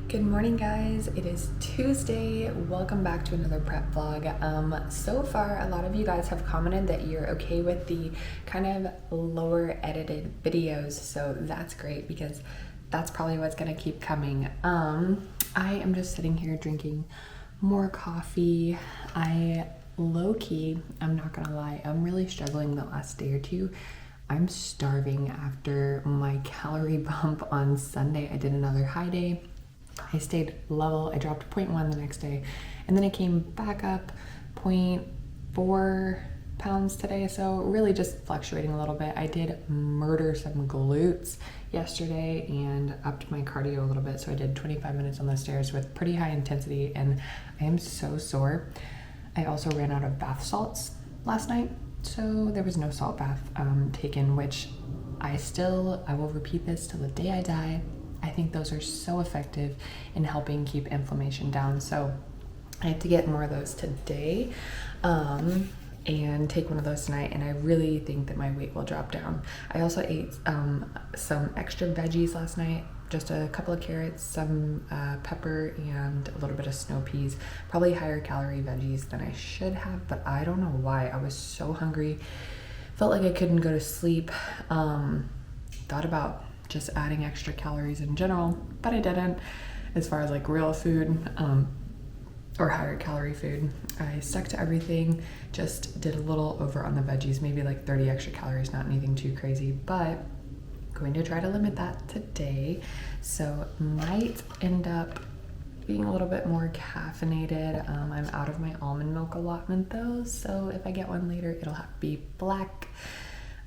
Good morning, guys. It is Tuesday. Welcome back to another prep vlog. So far, a lot of you guys have commented that you're okay with the kind of lower edited videos, so that's great because that's probably what's gonna keep coming. I am just sitting here drinking more coffee. Low-key, I'm not gonna lie, I'm really struggling the last day or two. I'm starving after my calorie bump on Sunday. I did another high day. I stayed level. I dropped 0.1 the next day, and then I came back up 0.4 pounds today, so really just fluctuating a little bit. I did murder some glutes yesterday and upped my cardio a little bit, so I did 25 minutes on the stairs with pretty high intensity, and I am so sore. I also ran out of bath salts last night, so there was no salt bath taken, which I will repeat this till the day I die. I think those are so effective in helping keep inflammation down. So I have to get more of those today and take one of those tonight. And I really think that my weight will drop down. I also ate some extra veggies last night, just a couple of carrots, some pepper, and a little bit of snow peas. Probably higher calorie veggies than I should have, but I don't know why. I was so hungry. Felt like I couldn't go to sleep. Thought about just adding extra calories in general, but I didn't as far as like real food or higher calorie food. I stuck to everything, just did a little over on the veggies, maybe like 30 extra calories, not anything too crazy, but going to try to limit that today. So might end up being a little bit more caffeinated. I'm out of my almond milk allotment though, so if I get one later, it'll have to be black.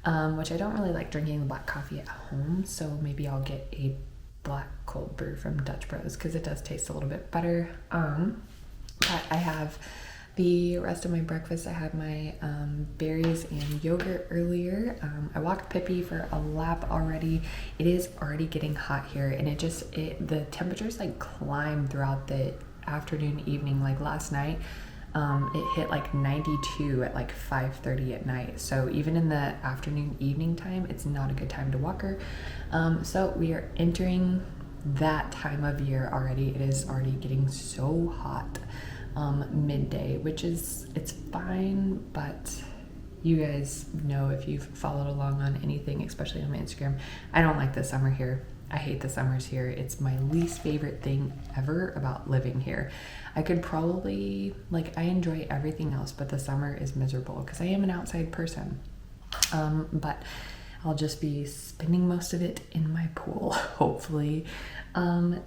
Which I don't really like drinking the black coffee at home, so maybe I'll get a black cold brew from Dutch Bros because it does taste a little bit better. But I have the rest of my breakfast. I had my berries and yogurt earlier. I walked Pippi for a lap already. It is already getting hot here, and the temperatures like climb throughout the afternoon, evening. Like last night, it hit like 92 at like 5:30 at night. So even in the afternoon, evening time, it's not a good time to walk her. So we are entering that time of year already. It is already getting so hot midday, it's fine, but you guys know if you've followed along on anything, especially on my Instagram, I don't like the summer here. I hate the summers here. It's my least favorite thing ever about living here. I could probably, I enjoy everything else, but the summer is miserable because I am an outside person. But I'll just be spending most of it in my pool, hopefully.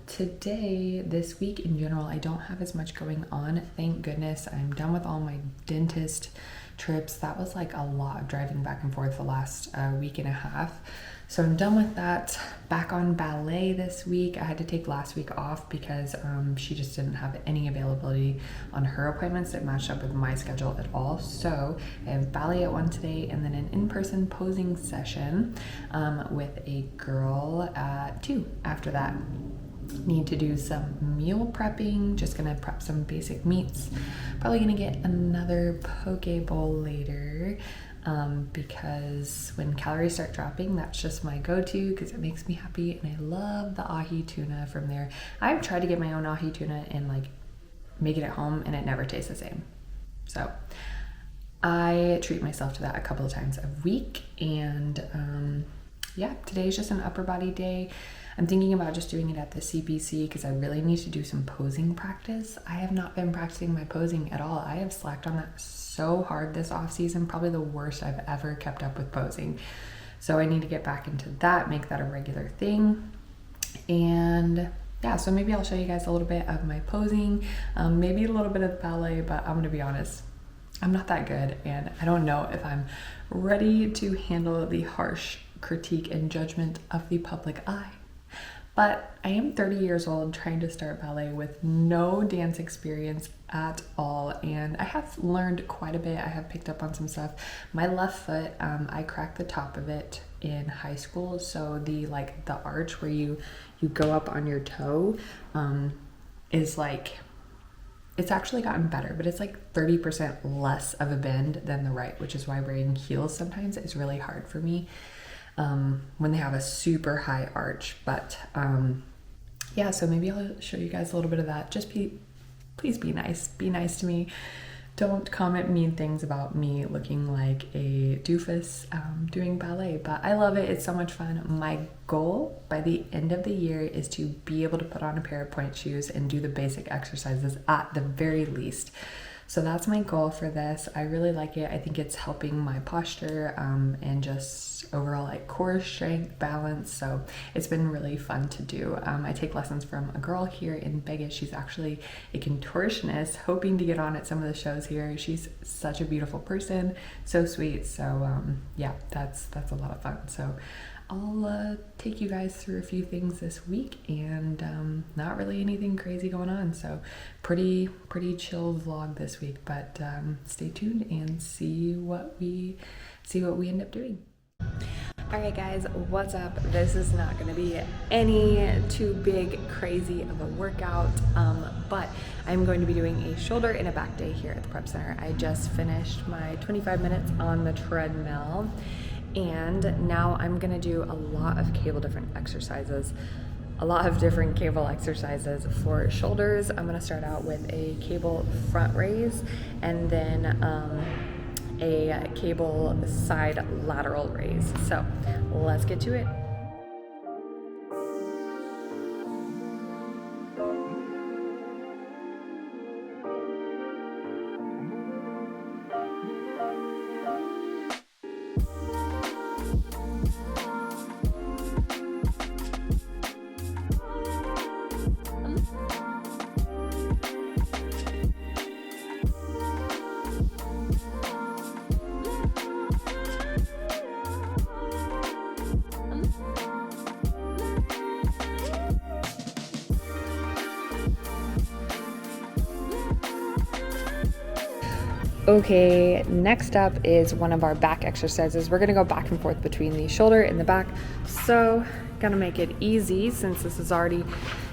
Today, this week in general, I don't have as much going on. Thank goodness. I'm done with all my dentist trips. That was like a lot of driving back and forth the last week and a half. So I'm done with that. Back on ballet this week. I had to take last week off because she just didn't have any availability on her appointments that matched up with my schedule at all. So I have ballet at 1 today and then an in-person posing session with a girl at 2 after that. Need to do some meal prepping, just gonna prep some basic meats. Probably gonna get another poke bowl later because when calories start dropping, that's just my go-to because it makes me happy, and I love the ahi tuna from there. I've tried to get my own ahi tuna and make it at home, and it never tastes the same. So I treat myself to that a couple of times a week, and yeah, today is just an upper body day. I'm thinking about just doing it at the CPC because I really need to do some posing practice. I have not been practicing my posing at all. I have slacked on that so hard this off season, probably the worst I've ever kept up with posing. So I need to get back into that, make that a regular thing. And yeah, so maybe I'll show you guys a little bit of my posing, maybe a little bit of ballet, but I'm gonna be honest, I'm not that good, and I don't know if I'm ready to handle the harsh critique and judgment of the public eye. But I am 30 years old trying to start ballet with no dance experience at all, and I have learned quite a bit. I have picked up on some stuff. My left foot, I cracked the top of it in high school, so the arch where you go up on your toe is it's actually gotten better, but it's 30% less of a bend than the right, which is why wearing heels sometimes is really hard for me when they have a super high arch. But yeah, so maybe I'll show you guys a little bit of that. Please be nice. Be nice to me. Don't comment mean things about me looking like a doofus doing ballet, but I love it. It's so much fun. My goal by the end of the year is to be able to put on a pair of pointe shoes and do the basic exercises at the very least. So that's my goal for this. I really like it. I think it's helping my posture and just overall like core strength, balance. So it's been really fun to do. I take lessons from a girl here in Vegas. She's actually a contortionist, hoping to get on at some of the shows here. She's such a beautiful person, so sweet. So yeah, that's a lot of fun. So I'll take you guys through a few things this week, and not really anything crazy going on. So pretty chill vlog this week, but stay tuned and see what we end up doing. All right, guys, what's up? This is not going to be any too big, crazy of a workout, but I'm going to be doing a shoulder and a back day here at the Prep Center. I just finished my 25 minutes on the treadmill, and now I'm gonna do a lot of different cable exercises for shoulders. I'm gonna start out with a cable front raise, and then a cable side lateral raise. So let's get to it. Okay, next up is one of our back exercises. We're gonna go back and forth between the shoulder and the back. So, gonna make it easy since this is already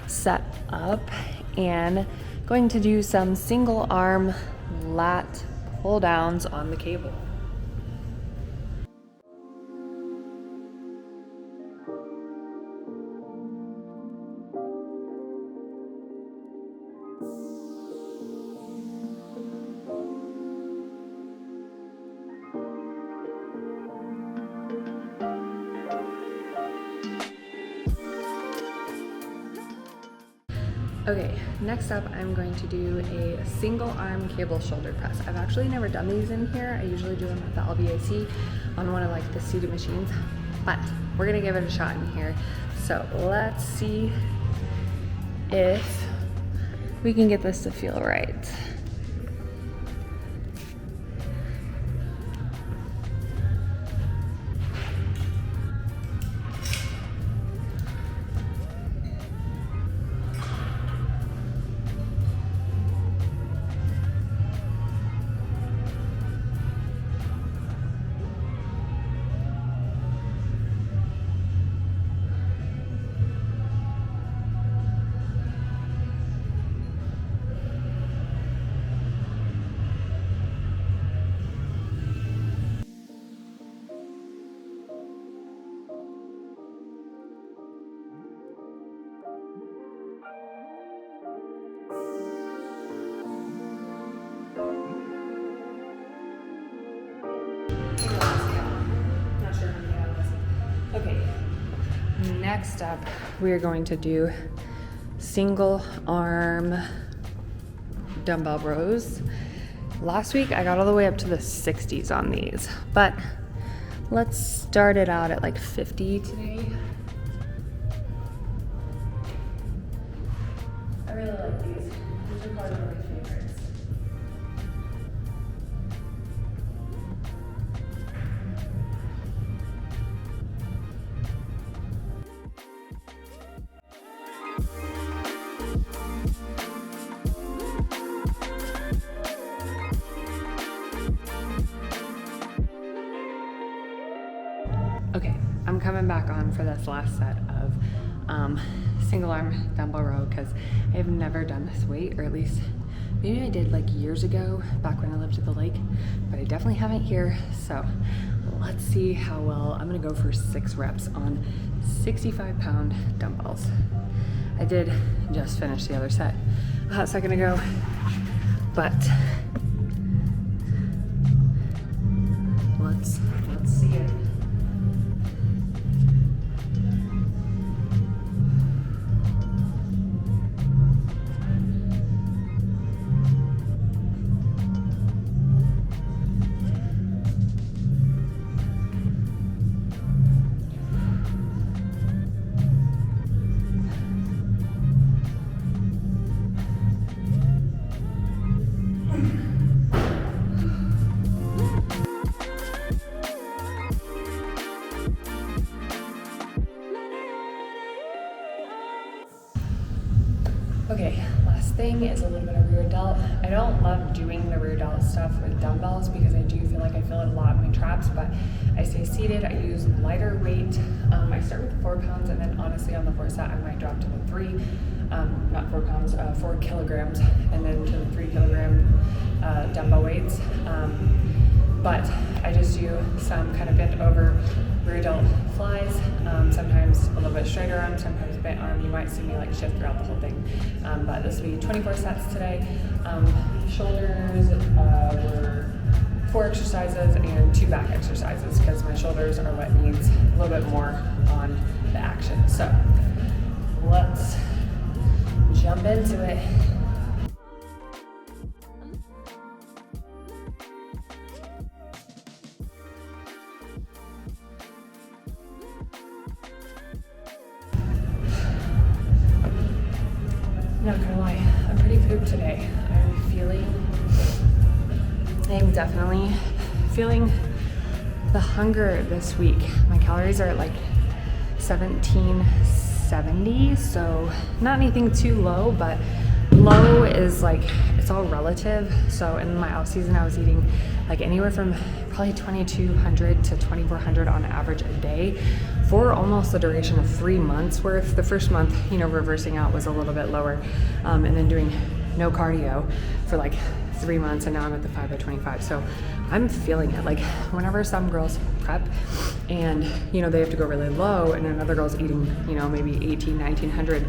set up, and going to do some single arm lat pull downs on the cable. Okay, next up I'm going to do a single arm cable shoulder press. I've actually never done these in here. I usually do them at the LVAC on one of like the seated machines, but we're gonna give it a shot in here. So let's see if we can get this to feel right. Next up, we are going to do single arm dumbbell rows. Last week I got all the way up to the 60s on these, but let's start it out at like 50 today. I really like these. These are probably my favorites. Okay, I'm coming back on for this last set of single arm dumbbell row because I have never done this weight, or at least maybe I did like years ago back when I lived at the lake, but I definitely haven't here. So let's see how well. I'm gonna go for 6 reps on 65-pound dumbbells. I did just finish the other set a hot second ago, but let's see it. Okay, last thing is a little bit of rear delt. I don't love doing the rear delt stuff with dumbbells because I do feel like I feel it a lot in my traps, but I stay seated, I use lighter weight. I start with 4 pounds, and then honestly on the 4th set I might drop to the 3, not 4 pounds, 4 kilograms, and then to the 3 kilogram dumbbell weights. But I just do some kind of bent over rear delt flies, sometimes a little bit straighter arm, sometimes bent arm. You might see me like shift throughout the whole thing. But this will be 24 sets today. Shoulders were 4 exercises and 2 back exercises because my shoulders are what needs a little bit more on the action. So let's jump into it. Not gonna lie, I'm pretty pooped today. I'm definitely feeling the hunger this week. My calories are at like 1770, so not anything too low, but low is like, it's all relative. So in my off season, I was eating like anywhere from probably 2,200 to 2,400 on average a day for almost the duration of 3 months, where if the first month, you know, reversing out was a little bit lower, and then doing no cardio for like 3 months, and now I'm at the 5 by 25. So I'm feeling it. Like whenever some girls prep and, you know, they have to go really low, and another girl's eating, you know, maybe 18, 1900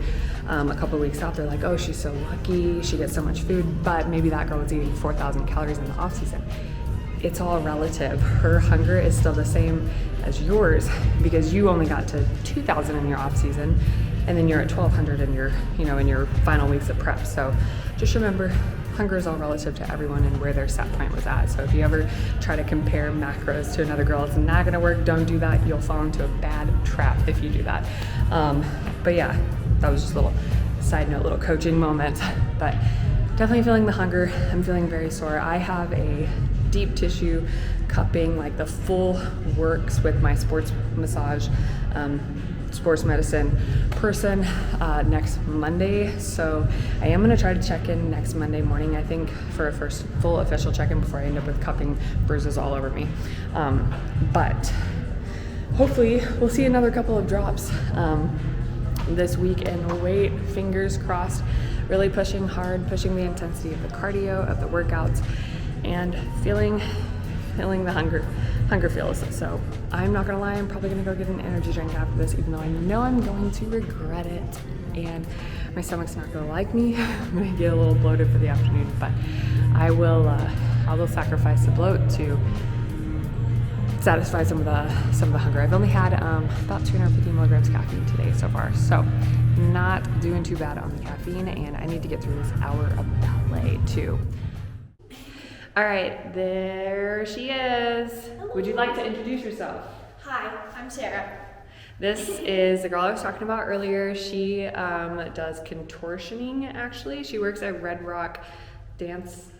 a couple of weeks out, they're like, oh, she's so lucky, she gets so much food. But maybe that girl was eating 4,000 calories in the off season. It's all relative. Her hunger is still the same as yours because you only got to 2,000 in your off season, and then you're at 1,200 in your, you know, in your final weeks of prep. So just remember, hunger is all relative to everyone and where their set point was at. So if you ever try to compare macros to another girl, it's not gonna work. Don't do that. You'll fall into a bad trap if you do that. But yeah, that was just a little side note, little coaching moment. But definitely feeling the hunger. I'm feeling very sore. I have a deep tissue cupping, like the full works with my sports massage, sports medicine person next Monday. So I am gonna try to check in next Monday morning, I think, for a first full official check-in before I end up with cupping bruises all over me. But hopefully we'll see another couple of drops this week in weight, fingers crossed, really pushing hard, pushing the intensity of the cardio, of the workouts, and feeling the hunger feels. So I'm not gonna lie, I'm probably gonna go get an energy drink after this, even though I know I'm going to regret it and my stomach's not gonna like me. I'm gonna get a little bloated for the afternoon, but I will sacrifice the bloat to satisfy some of the hunger. I've only had about 250 milligrams caffeine today so far, so not doing too bad on the caffeine, and I need to get through this hour of ballet too. All right, there she is. Hello. Would you like to introduce yourself? Hi, I'm Sarah. This is the girl I was talking about earlier. She does contortioning, actually. She works at Red Rock Dance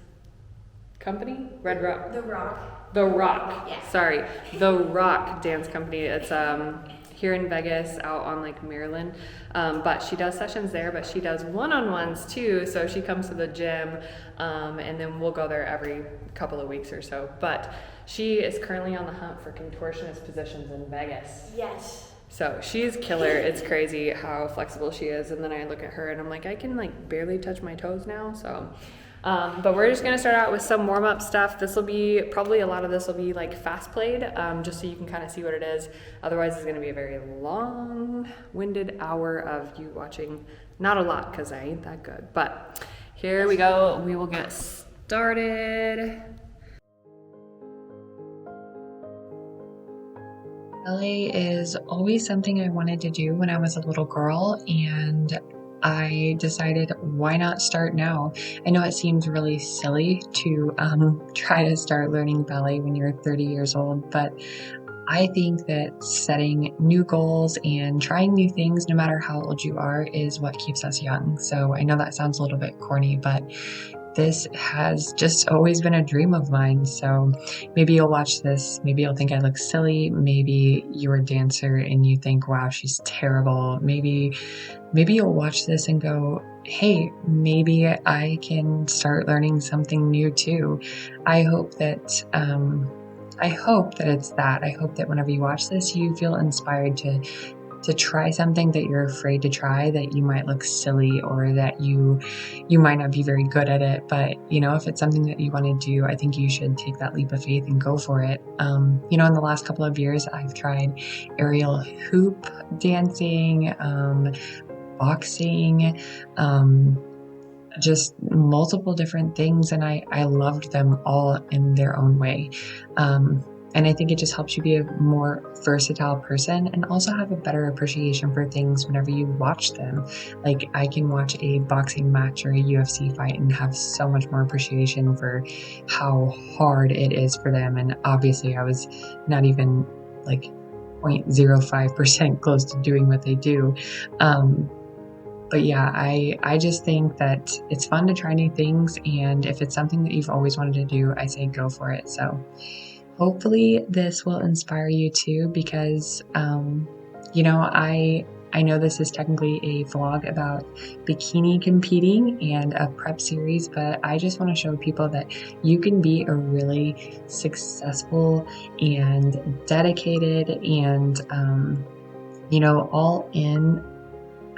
Company? Red Rock. The Rock. The Rock. Yeah. Sorry. The Rock Dance Company. It's here in Vegas, out on like Maryland. But she does sessions there, but she does one-on-ones too. So she comes to the gym, and then we'll go there every couple of weeks or so. But she is currently on the hunt for contortionist positions in Vegas. Yes. So she's killer. It's crazy how flexible she is. And then I look at her and I'm like, I can like barely touch my toes now. So, but we're just gonna start out with some warm up stuff. This will be probably, a lot of this will be like fast played, just so you can kind of see what it is. Otherwise it's gonna be a very long winded hour of you watching Not a lot because I ain't that good, but here we go. We will get started. Ballet is always something I wanted to do when I was a little girl, and I decided, why not start now? I know it seems really silly to try to start learning ballet when you're 30 years old, but I think that setting new goals and trying new things, no matter how old you are, is what keeps us young. So I know that sounds a little bit corny, but this has just always been a dream of mine. So maybe you'll watch this, maybe you'll think I look silly, maybe you're a dancer and you think, wow, she's terrible. Maybe you'll watch this and go, hey, maybe I can start learning something new too. I hope that it's that. I hope that whenever you watch this, you feel inspired to try something that you're afraid to try, that you might look silly or that you might not be very good at it. But, if it's something that you want to do, I think you should take that leap of faith and go for it. In the last couple of years, I've tried aerial hoop dancing, boxing, just multiple different things, and I loved them all in their own way. And I think it just helps you be a more versatile person and also have a better appreciation for things whenever you watch them. Like, I can watch a boxing match or a UFC fight and have so much more appreciation for how hard it is for them. And obviously I was not even like 0.05% close to doing what they do. But yeah, I just think that it's fun to try new things, and if it's something that you've always wanted to do, I say go for it. So hopefully this will inspire you too, because I know this is technically a vlog about bikini competing and a prep series, but I just want to show people that you can be a really successful and dedicated and all in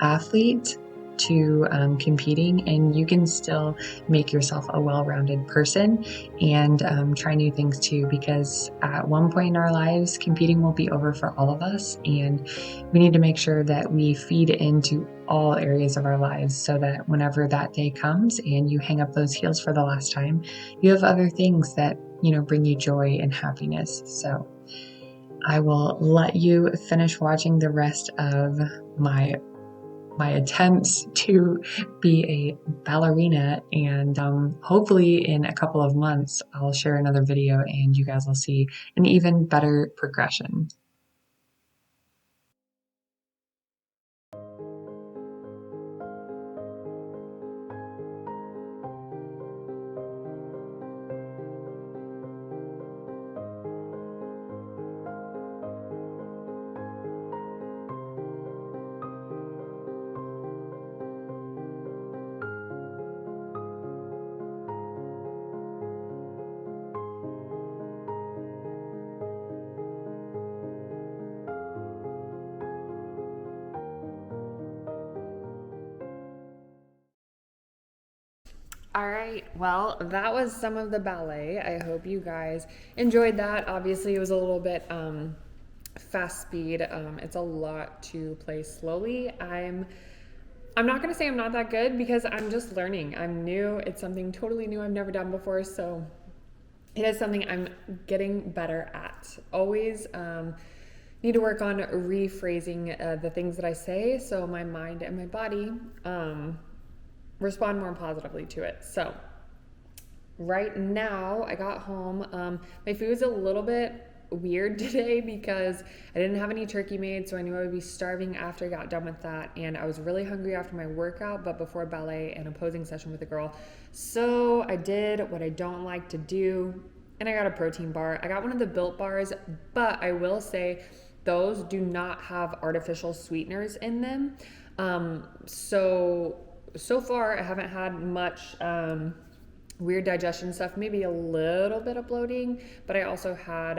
athlete to competing, and you can still make yourself a well-rounded person and try new things too, because at one point in our lives, competing will be over for all of us, and we need to make sure that we feed into all areas of our lives so that whenever that day comes and you hang up those heels for the last time, you have other things that bring you joy and happiness. So I will let you finish watching the rest of my attempts to be a ballerina, and hopefully in a couple of months I'll share another video and you guys will see an even better progression. All right, well, that was some of the ballet. I hope you guys enjoyed that. Obviously, it was a little bit fast speed. It's a lot to play slowly. I'm not gonna say I'm not that good, because I'm just learning. I'm new. It's something totally new I've never done before, so it is something I'm getting better at. Always need to work on rephrasing the things that I say, so my mind and my body respond more positively to it. So right now I got home. My food's a little bit weird today because I didn't have any turkey made, so I knew I would be starving after I got done with that, and I was really hungry after my workout, but before ballet and a posing session with a girl. So I did what I don't like to do, and I got a protein bar. I got one of the Built bars, but I will say those do not have artificial sweeteners in them. So far I haven't had much weird digestion stuff, maybe a little bit of bloating, but I also had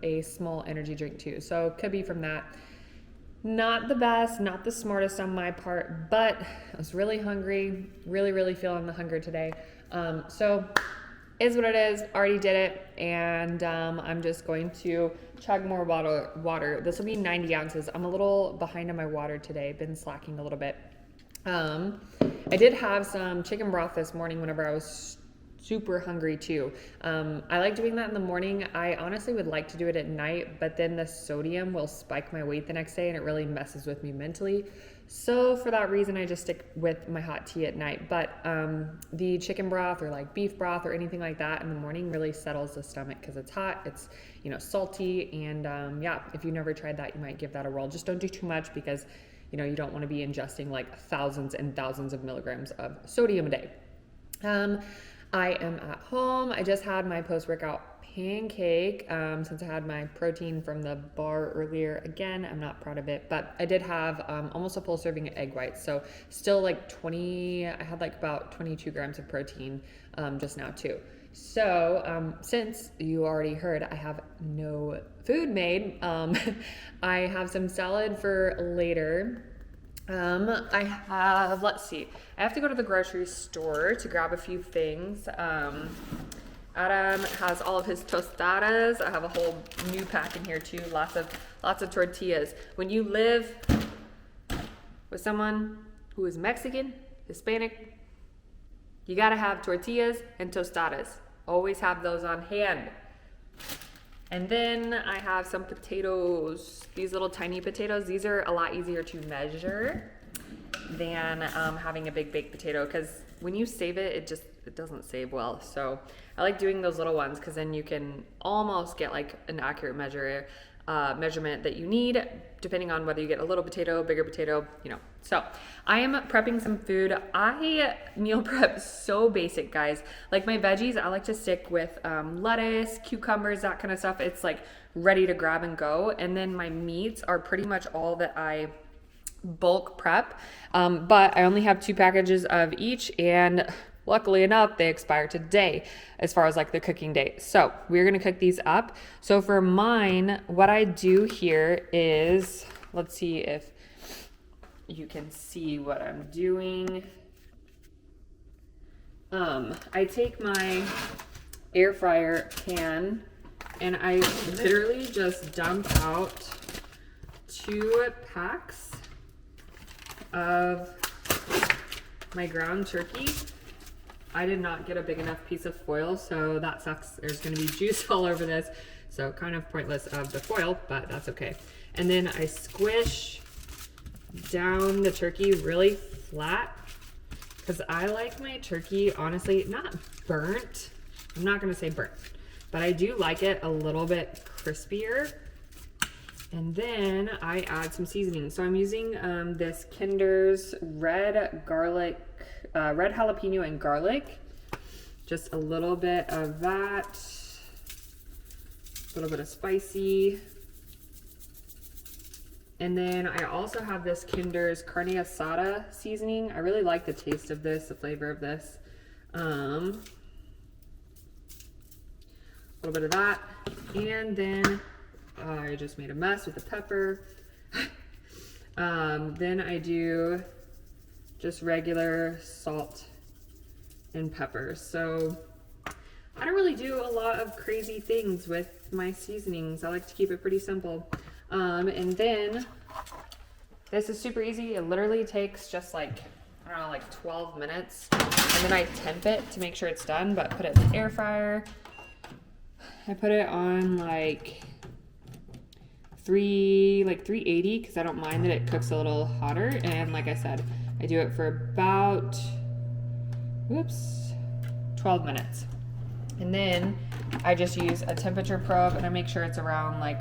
a small energy drink too, so it could be from that. Not the best, not the smartest on my part, but I was really hungry, really feeling the hunger today. So is what it is. Already did it, and I'm just going to chug more water. This will be 90 ounces. I'm a little behind on my water today, been slacking a little bit. I did have some chicken broth this morning whenever I was super hungry too. I like doing that in the morning. I honestly would like to do it at night, but then the sodium will spike my weight the next day and it really messes with me mentally. So for that reason, I just stick with my hot tea at night. But the chicken broth or like beef broth or anything like that in the morning really settles the stomach because it's hot, it's, you know, salty. And yeah, if you've never tried that, you might give that a roll. Just don't do too much because, you know, you don't want to be ingesting like thousands and thousands of milligrams of sodium a day. I am at home. I just had my post-workout pancake since I had my protein from the bar earlier. Again, I'm not proud of it, but I did have almost a full serving of egg whites. So still like I had like about 22 grams of protein just now too. So since you already heard, I have no food made. I have some salad for later. I have, let's see, I have to go to the grocery store to grab a few things. Adam has all of his tostadas. I have a whole new pack in here too. Lots of tortillas. When you live with someone who is Mexican, Hispanic, you gotta have tortillas and tostadas. Always have those on hand. And then I have some potatoes, these little tiny potatoes. These are a lot easier to measure than having a big baked potato because when you save it, it doesn't save well. So I like doing those little ones because then you can almost get like an accurate measurement that you need depending on whether you get a little potato, bigger potato, you know. So I am prepping some food. I meal prep so basic, guys. Like my veggies, I like to stick with lettuce, cucumbers, that kind of stuff. It's like ready to grab and go. And then my meats are pretty much all that I bulk prep. But I only have 2 packages of each, and luckily enough, they expire today as far as like the cooking date. So we're going to cook these up. So for mine, what I do here is, let's see if you can see what I'm doing. I take my air fryer pan and I literally just dump out 2 packs of my ground turkey. I did not get a big enough piece of foil, so that sucks. There's gonna be juice all over this. So kind of pointless of the foil, but that's okay. And then I squish down the turkey really flat because I like my turkey, honestly, not burnt. I'm not gonna say burnt, but I do like it a little bit crispier. And then I add some seasoning. So I'm using this Kinder's red jalapeno and garlic. Just a little bit of that. A little bit of spicy. And then I also have this Kinder's carne asada seasoning. I really like the taste of this, the flavor of this. A little bit of that. And then I just made a mess with the pepper. Then I do just regular salt and pepper. So I don't really do a lot of crazy things with my seasonings. I like to keep it pretty simple. And then this is super easy. It literally takes just like, I don't know, like 12 minutes. And then I temp it to make sure it's done, but put it in the air fryer. I put it on like 380 because I don't mind that it cooks a little hotter. And like I said, I do it for about 12 minutes. And then I just use a temperature probe and I make sure it's around like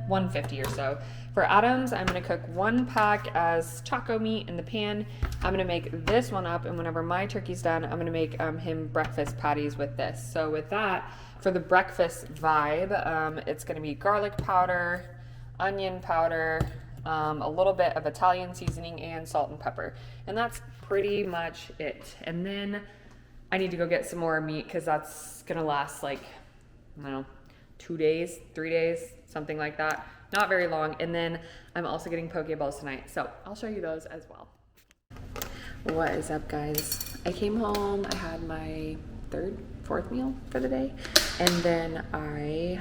150 or so. For Adams, I'm gonna cook 1 pack as taco meat in the pan. I'm gonna make this one up, and whenever my turkey's done, I'm gonna make him breakfast patties with this. So with that, for the breakfast vibe, it's gonna be garlic powder, onion powder, a little bit of Italian seasoning, and salt and pepper. And that's pretty much it. And then I need to go get some more meat because that's gonna last like, I don't know, 2 days, 3 days, something like that. Not very long. And then I'm also getting poke bowls tonight, so I'll show you those as well. What is up, guys? I came home, I had my 4th meal for the day, and then I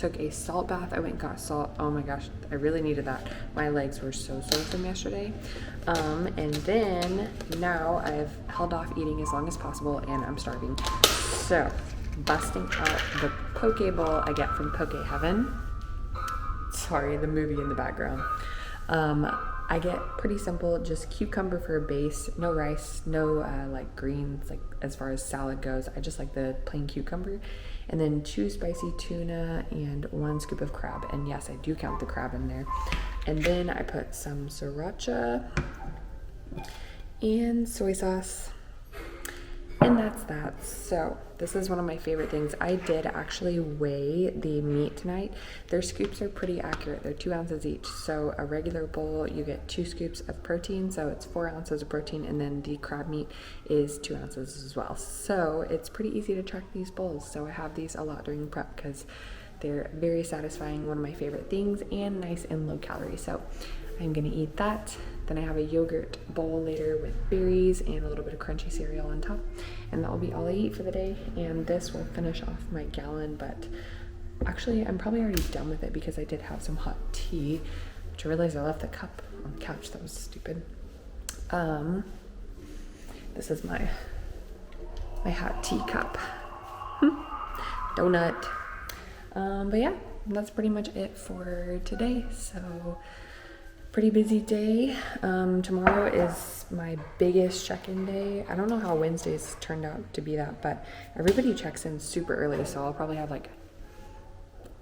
took a salt bath. I went and got salt. Oh my gosh, I really needed that. My legs were so sore from yesterday. And then now I've held off eating as long as possible and I'm starving. So, busting out the poke bowl I get from Poke Heaven. Sorry, the movie in the background. I get pretty simple, just cucumber for a base, no rice, no like greens, like as far as salad goes. I just like the plain cucumber. And then 2 spicy tuna and 1 scoop of crab. And yes, I do count the crab in there. And then I put some sriracha and soy sauce. And that's that. So this is one of my favorite things. I did actually weigh the meat tonight. Their scoops are pretty accurate. They're 2 ounces each. So a regular bowl, you get 2 scoops of protein. So it's 4 ounces of protein. And then the crab meat is 2 ounces as well. So it's pretty easy to track these bowls. So I have these a lot during prep because they're very satisfying. One of my favorite things and nice and low calorie. So I'm gonna eat that. Then I have a yogurt bowl later with berries and a little bit of crunchy cereal on top. And that will be all I eat for the day. And this will finish off my gallon, but actually I'm probably already done with it because I did have some hot tea, which I realized I left the cup on the couch. That was stupid. This is my hot tea cup. Donut. But yeah, that's pretty much it for today. So pretty busy day. Tomorrow is my biggest check-in day. I don't know how Wednesdays turned out to be that, but everybody checks in super early, so I'll probably have like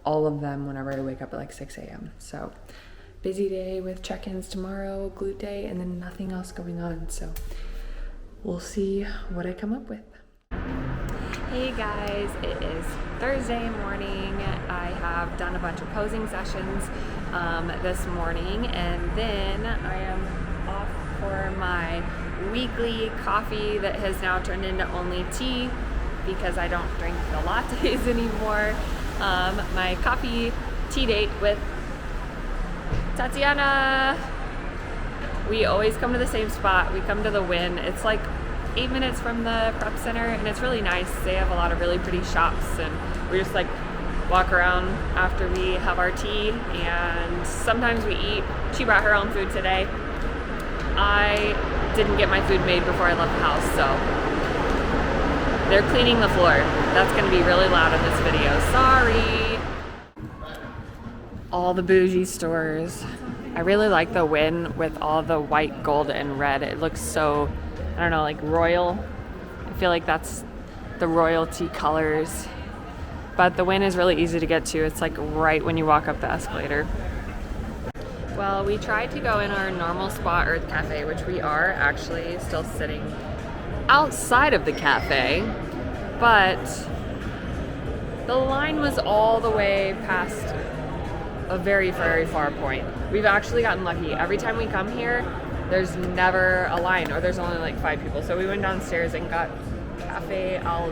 all of them whenever I wake up at like 6 a.m. So busy day with check-ins tomorrow, glute day, and then nothing else going on. So we'll see what I come up with. Hey guys, it is Thursday morning. I have done a bunch of posing sessions this morning, and then I am off for my weekly coffee that has now turned into only tea because I don't drink the lattes anymore. My coffee tea date with Tatiana. We always come to the same spot. We come to the Wynn. It's like 8 minutes from the prep center, and it's really nice. They have a lot of really pretty shops, and we just like walk around after we have our tea, and sometimes we eat. She brought her own food today. I didn't get my food made before I left the house, so they're cleaning the floor. That's gonna be really loud in this video. Sorry. All the bougie stores. I really like the Wynn with all the white, gold, and red. It looks so, I don't know, like royal. I feel like that's the royalty colors. But the Wynn is really easy to get to. It's like right when you walk up the escalator. Well, we tried to go in our normal spot, Earth Cafe, which we are actually still sitting outside of the cafe, but the line was all the way past a very, very far point. We've actually gotten lucky. Every time we come here, there's never a line, or there's only like 5 people. So we went downstairs and got Cafe Al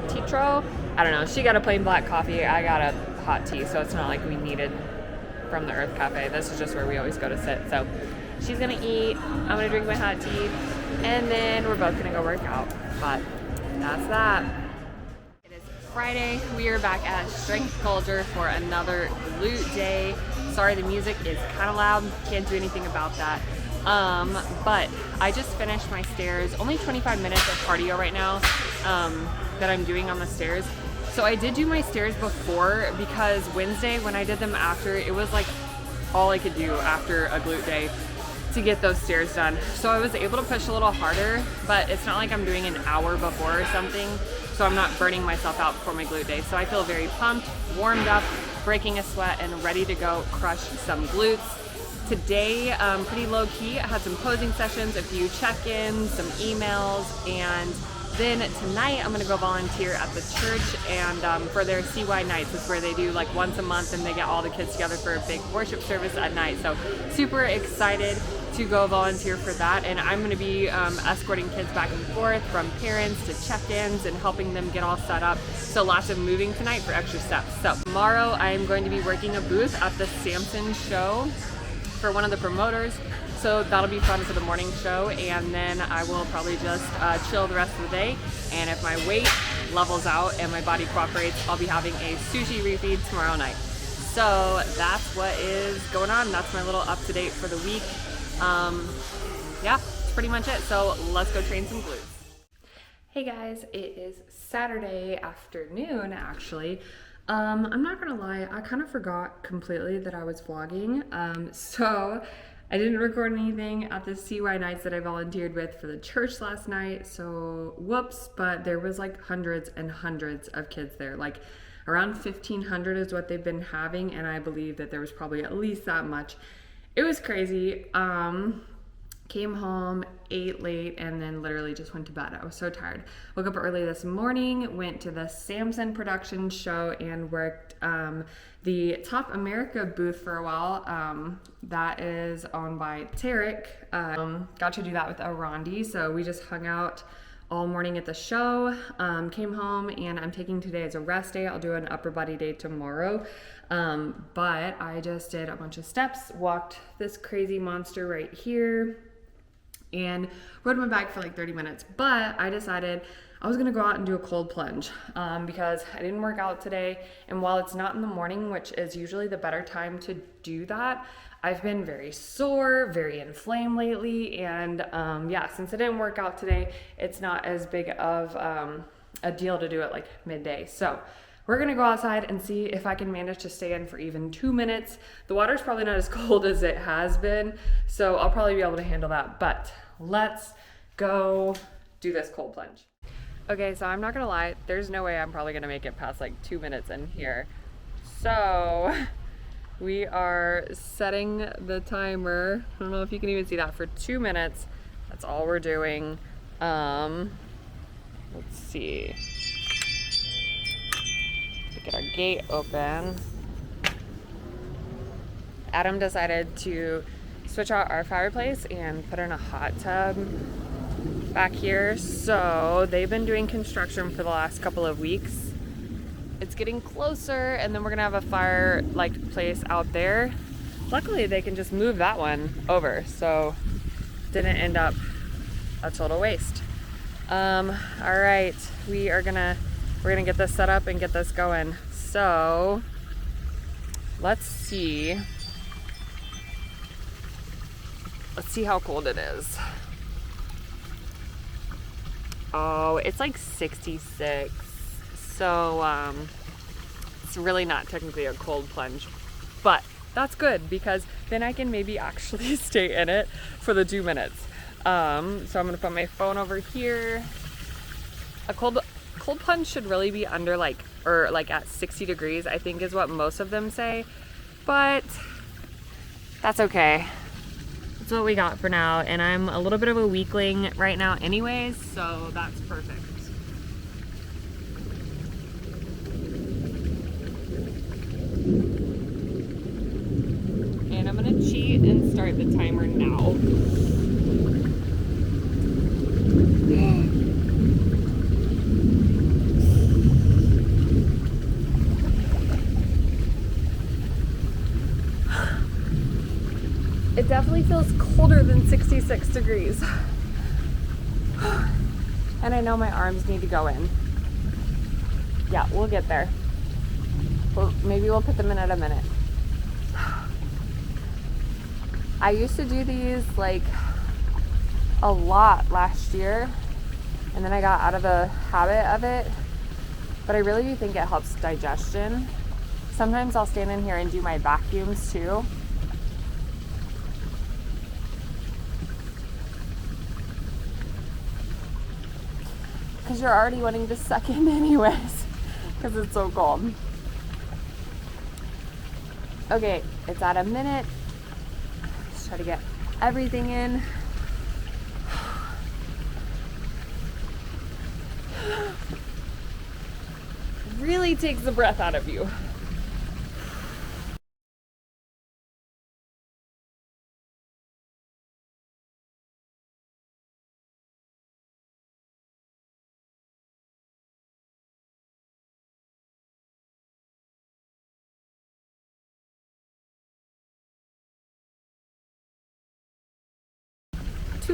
Titro. I don't know, she got a plain black coffee, I got a hot tea, so it's not like we needed from the Earth Cafe. This is just where we always go to sit. So she's gonna eat, I'm gonna drink my hot tea, and then we're both gonna go work out. But that's that. It is Friday. We are back at Strength Culture for another glute day. Sorry, the music is kind of loud, can't do anything about that. But I just finished my stairs. Only 25 minutes of cardio right now that I'm doing on the stairs. So I did do my stairs before because Wednesday when I did them after, it was like all I could do after a glute day to get those stairs done. So I was able to push a little harder, but it's not like I'm doing an hour before or something, so I'm not burning myself out before my glute day. So I feel very pumped, warmed up, breaking a sweat, and ready to go crush some glutes. Today, pretty low key. I had some posing sessions, a few check-ins, some emails, and then tonight I'm gonna go volunteer at the church and for their CY nights. It's where they do like once a month and they get all the kids together for a big worship service at night. So super excited to go volunteer for that, and I'm gonna be escorting kids back and forth from parents to check-ins and helping them get all set up. So lots of moving tonight for extra steps. So tomorrow I am going to be working a booth at the Samson show for one of the promoters. So that'll be fun for the morning show, and then I will probably just chill the rest of the day. And if my weight levels out and my body cooperates, I'll be having a sushi refeed tomorrow night. So that's what is going on. That's my little up to date for the week. Yeah, that's pretty much it. So let's go train some glutes. Hey guys, it is Saturday afternoon actually. I'm not gonna lie, I kind of forgot completely that I was vlogging. So I didn't record anything at the CY nights that I volunteered with for the church last night. So whoops, but there was like hundreds and hundreds of kids there. Like around 1,500 is what they've been having, and I believe that there was probably at least that much. It was crazy. Came home, ate late, and then literally just went to bed. I was so tired. Woke up early this morning, went to the Samson production show and worked the Top America booth for a while. That is owned by Tarek. Got to do that with Arandi, so we just hung out all morning at the show. Came home, and I'm taking today as a rest day. I'll do an upper body day tomorrow. But I just did a bunch of steps, walked this crazy monster right here, and rode my bike for like 30 minutes. But I decided I was gonna go out and do a cold plunge because I didn't work out today. And while it's not in the morning, which is usually the better time to do that, I've been very sore, very inflamed lately. And yeah, since I didn't work out today, it's not as big of a deal to do it like midday. So we're gonna go outside and see if I can manage to stay in for even 2 minutes. The water's probably not as cold as it has been, so I'll probably be able to handle that, but let's go do this cold plunge. Okay, so I'm not gonna lie, there's no way I'm probably gonna make it past like 2 minutes in here. So we are setting the timer. I don't know if you can even see that, for 2 minutes. That's all we're doing. Let's see. Get our gate open. Adam decided to switch out our fireplace and put in a hot tub back here. So they've been doing construction for the last couple of weeks. It's getting closer, and then we're gonna have a fire like place out there. Luckily they can just move that one over, so didn't end up a total waste. All right, we're gonna get this set up and get this going. So let's see how cold it is. Oh, it's like 66. So it's really not technically a cold plunge, but that's good because then I can maybe actually stay in it for the 2 minutes. So I'm gonna put my phone over here. A cold plunge should really be under like at 60 degrees, I think is what most of them say, but that's okay. That's what we got for now, and I'm a little bit of a weakling right now anyways, so that's perfect. And I'm gonna cheat and start the timer now. It definitely feels colder than 66 degrees. And I know my arms need to go in. Yeah, we'll get there. Well, maybe we'll put them in at a minute. I used to do these like a lot last year, and then I got out of the habit of it, but I really do think it helps digestion. Sometimes I'll stand in here and do my vacuums too. Because you're already wanting to suck in anyways, because it's so cold. Okay, it's at a minute. Let's try to get everything in. Really takes the breath out of you.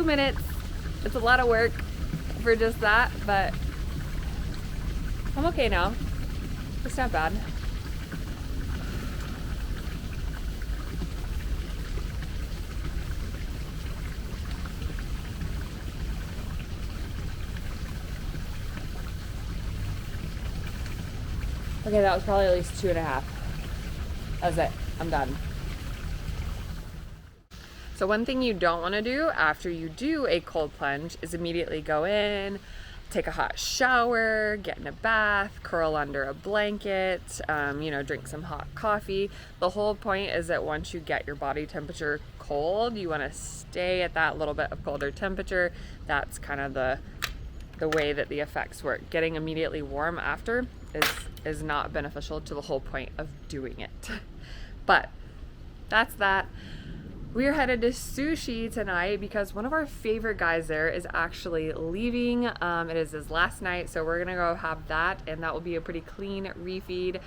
minutes. It's a lot of work for just that, but I'm okay now. It's not bad. Okay, that was probably at least 2.5. That was it. I'm done. So one thing you don't want to do after you do a cold plunge is immediately go in, take a hot shower, get in a bath, curl under a blanket, drink some hot coffee. The whole point is that once you get your body temperature cold, you want to stay at that little bit of colder temperature. That's kind of the way that the effects work. Getting immediately warm after is not beneficial to the whole point of doing it. But that's that. We are headed to sushi tonight because one of our favorite guys there is actually leaving. It is his last night, so we're gonna go have that, and that will be a pretty clean refeed.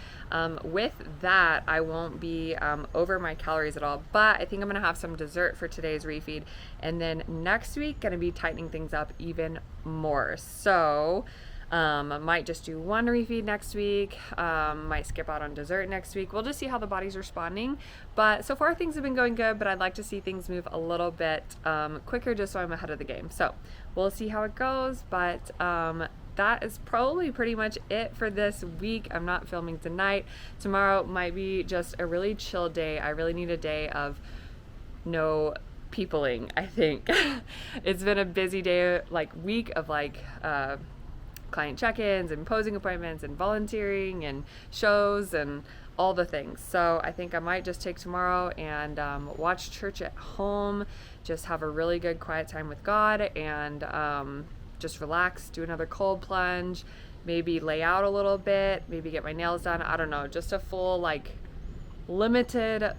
With that, I won't be over my calories at all, but I think I'm gonna have some dessert for today's refeed, and then next week gonna be tightening things up even more. So I might just do one refeed next week, might skip out on dessert next week. We'll just see how the body's responding. But so far things have been going good, but I'd like to see things move a little bit quicker just so I'm ahead of the game. So we'll see how it goes, but that is probably pretty much it for this week. I'm not filming tonight. Tomorrow might be just a really chill day. I really need a day of no peopling, I think. It's been a busy day, week of client check-ins and posing appointments and volunteering and shows and all the things. So I think I might just take tomorrow and watch church at home, just have a really good quiet time with God, and just relax, do another cold plunge, maybe lay out a little bit, maybe get my nails done. I don't know, just a full limited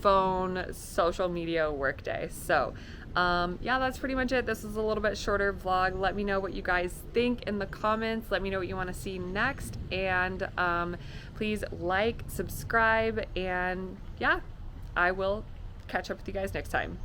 phone social media work day. So yeah, that's pretty much it. This is a little bit shorter vlog. Let me know what you guys think in the comments. Let me know what you want to see next, and please subscribe, and yeah, I will catch up with you guys next time.